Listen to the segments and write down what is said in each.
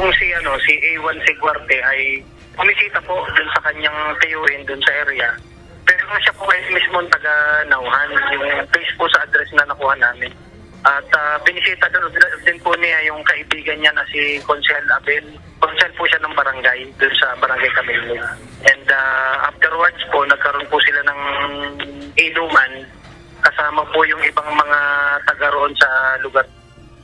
pong si A1 Siguarte ay pumisita po dun sa kanyang tiyuhin dun sa area. Pero siya po ay mismo taga-Nauhan, yung base po sa address na nakuha namin. At binisita din po niya yung kaibigan niya na si Consel Abel. Consel po siya ng barangay, dun sa barangay Camilo. And afterwards po, nagkaroon po sila ng inuman kasama po yung ibang mga taga roon sa lugar.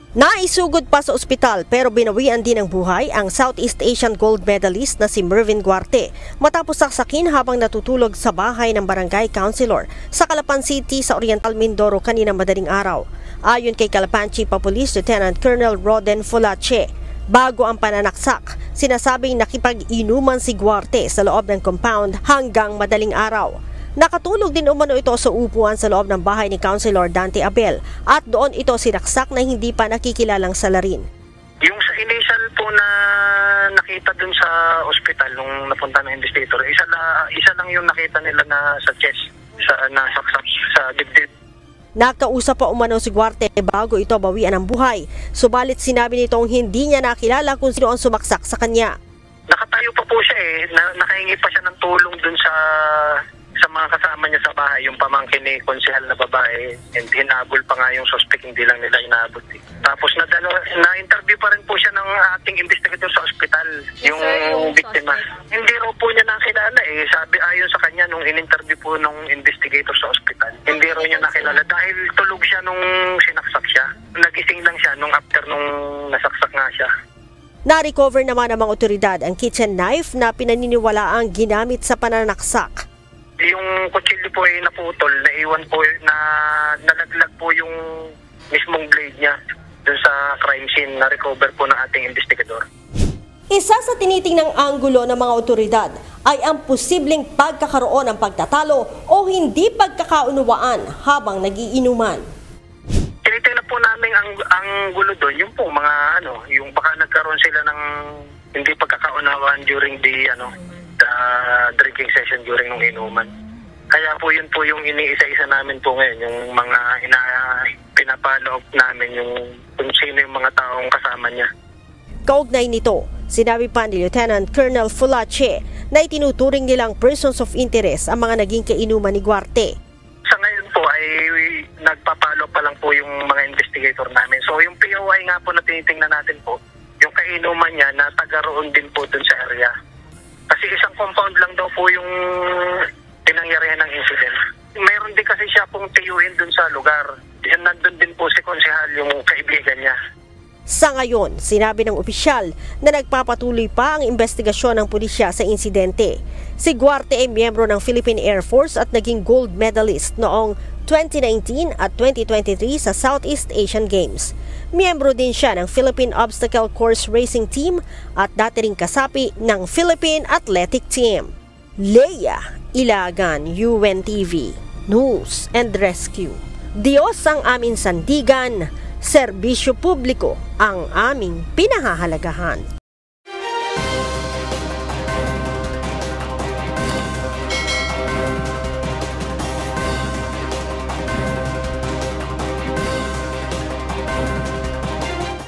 Naisugod pa sa ospital pero binawian din ng buhay ang Southeast Asian gold medalist na si Mervin Guarte matapos saksakin habang natutulog sa bahay ng barangay councilor sa Calapan City sa Oriental Mindoro kanina madaling araw. Ayon kay Calapan Chief of Police Lieutenant Colonel Roden Fulache, bago ang pananaksak, sinasabing nakipag-inuman si Guarte sa loob ng compound hanggang madaling araw. Nakatulog din umano ito sa upuan sa loob ng bahay ni Councilor Dante Abel at doon ito sinaksak na hindi pa nakikilalang salarin. Yung sa initial po na nakita dun sa ospital nung napunta ng investigator, isa lang yung nakita nila na sa chest, nasaksak sa dibdib. Nakausap pa umano si Guarte bago ito bawian ng buhay, subalit sinabi nitong hindi niya nakilala kung sino ang sumaksak sa kanya. Nakatayo pa po siya nakahingi pa siya ng tulong dun sa mga kasama niya sa bahay, yung pamangkin ni konsehal na babae, and hinabol pa nga yung suspect, hindi lang nila hinabol. Tapos na-interview pa rin po siya ng ating investigator sa ospital, yung biktima. Hindi raw po niya nakilala sabi ayon sa kanya nung in-interview po nung investigator sa ospital. Hindi raw niya nakilala dahil tulog siya nung sinaksak siya. Nagising lang siya nung after nung nasaksak nga siya. Na-recover naman ng mga otoridad ang kitchen knife na pinaniniwalaang ginamit sa pananaksak. Yung kutsilyo po ay naputol, naiwan po na nalaglag po yung mismong blade niya dun sa crime scene na recover po ng ating investigador. Isa sa tinitingnang anggulo ng mga otoridad ay ang posibleng pagkakaroon ng pagtatalo o hindi pagkakaunawaan habang nagiinuman. Tinitingnan po namin ang gulo doon, yung po mga yung baka nagkaroon sila ng hindi pagkakaunawaan during the drinking session during ng inuman. Kaya po yun po yung iniisa-isa namin po ngayon, yung mga pinapaloob namin yung kung sino yung mga taong kasama niya. Kaugnay nito, sinabi pa ni Lieutenant Colonel Fulache na itinuturing nilang persons of interest ang mga naging kainuman ni Guarte. Sa ngayon po ay nagpapalo pa lang po yung mga investigator namin. So yung POI nga po na tinitingnan natin po, yung kainuman niya na taga roon din po dun sa area. Kasi isang compound lang daw po yung pinangyarihan ng incident. Mayroon din kasi siya pong tiyuhin dun sa lugar. Nandun din po si konsehal, yung kaibigan niya. Sa ngayon, sinabi ng opisyal na nagpapatuloy pa ang investigasyon ng pulisya sa insidente. Si Guarte ay miyembro ng Philippine Air Force at naging gold medalist noong 2019 at 2023 sa Southeast Asian Games. Miyembro din siya ng Philippine Obstacle Course Racing Team at dati ring kasapi ng Philippine Athletic Team. Leia Ilagan, UNTV, News and Rescue. Diyos ang aming sandigan, serbisyo publiko ang aming pinahahalagahan.